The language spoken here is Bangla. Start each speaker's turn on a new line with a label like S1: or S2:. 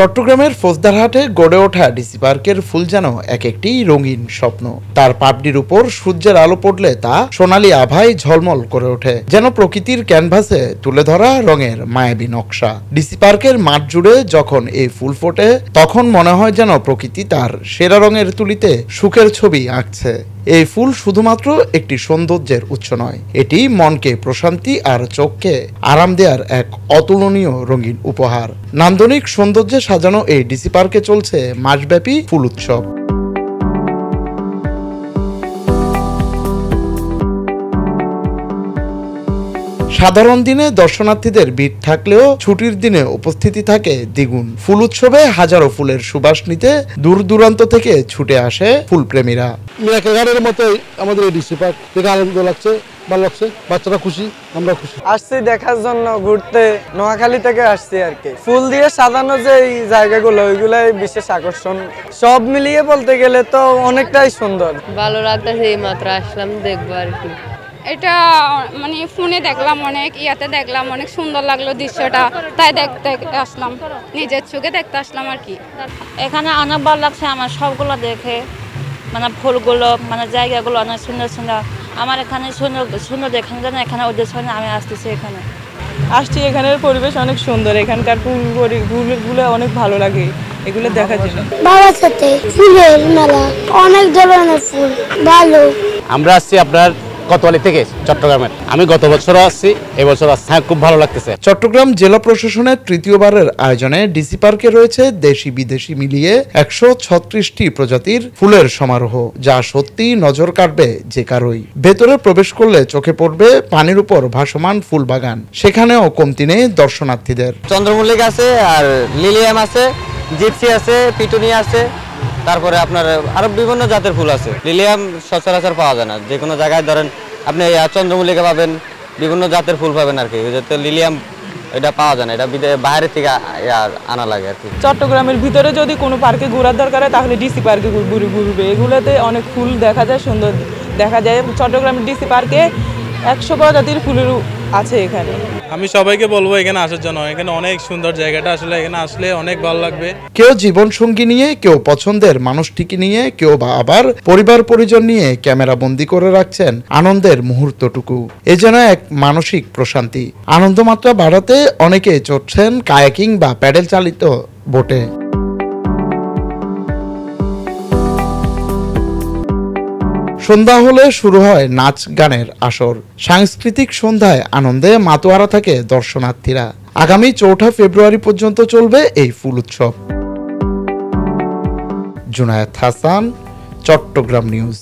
S1: চট্টগ্রামের ফৌজদারহাটে গড়ে ওঠা ডিসি পার্কের ফুল যেন এক একটি রঙিন স্বপ্ন। তার পাপড়ির উপর সূর্যের আলো পড়লে তা সোনালী আভায় ঝলমল করে ওঠে, যেন প্রকৃতির ক্যানভাসে তুলে ধরা রঙের মায়াবী নকশা। ডিসি পার্কের মাঠ জুড়ে যখন এই ফুল ফোটে, তখন মনে হয় যেন প্রকৃতি তার সেরা রঙের তুলিতে সুখের ছবি আঁকছে। এই ফুল শুধুমাত্র একটি সৌন্দর্যের উৎস নয়, এটি মনকে প্রশান্তি আর চোখকে আরাম দেওয়ার এক অতুলনীয় রঙিন উপহার। নান্দনিক সৌন্দর্যে সাজানো এই ডিসি পার্কে চলছে মাসব্যাপী ফুল উৎসব। সাধারণ দিনে দর্শনার্থীদের ভিড় থাকলেও ছুটির দিনে উপস্থিতি থাকে দ্বিগুণ। ফুল উৎসবে হাজারো ফুলের সুবাস নিতে দূর দূরান্ত থেকে ছুটে আসে ফুলপ্রেমীরা।
S2: মেকাগারের মতোই আমাদের এই ডিসি পার্ক দেখে আনন্দ লাগছে, ভালো লাগছে, বাচ্চারা খুশি, আমরা খুশি।
S3: আসছি দেখার জন্য, ঘুরতে নোয়াখালী থেকে আসছি আর কি। ফুল দিয়ে সাজানো যে এই জায়গাগুলো, ওইগুলাই বিশেষ আকর্ষণ। সব মিলিয়ে বলতে গেলে তো অনেকটাই সুন্দর।
S4: ভালো লাগতেছে, এই মাত্র আসলাম, দেখবো আর কি।
S5: এটা মানে ফোনে দেখলাম, অনেক ইয়াতে দেখলাম, অনেক সুন্দর লাগলো দৃশ্যটা, তাই দেখতে আসলাম, নিজের চোখে দেখতে আসলাম আর কি।
S6: এখানে অনেক ভালো লাগছে আমার সবগুলো দেখে, মানে ফুলগুলো, মানে জায়গাগুলো অনেক সুন্দর সুন্দর। আমার এখানে সুন্দর দেখানো যায় না, এখানে ওদের সঙ্গে আমি আসতেছি,
S7: আসছি। এখানের পরিবেশ অনেক সুন্দর, এখানকার ফুলগুলো অনেক ভালো লাগে, এগুলো দেখার জন্য।
S8: বাবার সাথে ফুলের মেলা, অনেক ধরনের ফুল ভালো।
S9: আমরা আসছি আপনার কোতোয়ালি থেকে চট্টগ্রামের। আমি গত বছরও আসছি, এবছর আসছি, খুব ভালো লাগতেছে।
S1: চট্টগ্রাম জেলা প্রশাসনের তৃতীয়বারের আয়োজনে ডিসি পার্কে রয়েছে দেশি বিদেশি মিলিয়ে 136টি প্রজাতির ফুলের সমারোহ, যা সত্যি নজর কাটবে যে কারোই। ভেতরে প্রবেশ করলে চোখে পড়বে পানির উপর ভাসমান ফুল বাগান, সেখানেও কমতি নেই দর্শনার্থীদের।
S3: চন্দ্রমল্লিকা আছে, আর লিলিয়াম আছে, জিপসি আছে, পিটুনিয়া আছে, তারপরে আপনার আরো বিভিন্ন জাতের ফুল আছে। লিলিয়াম সচরাচর পাওয়া যায় না, যে কোনো জায়গায় ধরেন আপনি চন্দ্রমল্লিকা পাবেন, বিভিন্ন জাতের ফুল পাবেন আর কি। লিলিয়াম এটা পাওয়া যায় না, এটা বাইরে থেকে আনা লাগে আর কি।
S7: চট্টগ্রামের ভিতরে যদি কোনো পার্কে ঘোরার দরকার হয়, তাহলে ডিসি পার্কে ঘুরবে। এগুলোতে অনেক ফুল দেখা যায়, সুন্দর দেখা যায়। চট্টগ্রামের ডিসি পার্কে 100 প্রজাতির ফুলের আছে এখানে।
S10: আমি সবাইকে বলবো এখানে আসার জন্য, এখানে অনেক সুন্দর জায়গাটা, আসলে এখানে আসলে অনেক ভালো লাগবে।
S1: কেউ জীবন সঙ্গী নিয়ে, কেউ পছন্দের মানুষটিকে নিয়ে, কেউ বা আবার পরিবার পরিজন নিয়ে ক্যামেরা বন্দি করে রাখছেন আনন্দের মুহূর্তটুকু। এ যেন এক মানসিক প্রশান্তি। আনন্দমাত্রা বাড়াতে অনেকে চড়ছেন কায়াকিং বা প্যাডেল চালিত বোটে। সন্ধ্যা হলে শুরু হয় নাচ গানের আসর। সাংস্কৃতিক সন্ধ্যায় আনন্দে মাতোয়ারা থাকে দর্শনার্থীরা। আগামী 4 ফেব্রুয়ারি পর্যন্ত চলবে এই ফুল উৎসব। জুনায়েদ হাসান, চট্টগ্রাম নিউজ।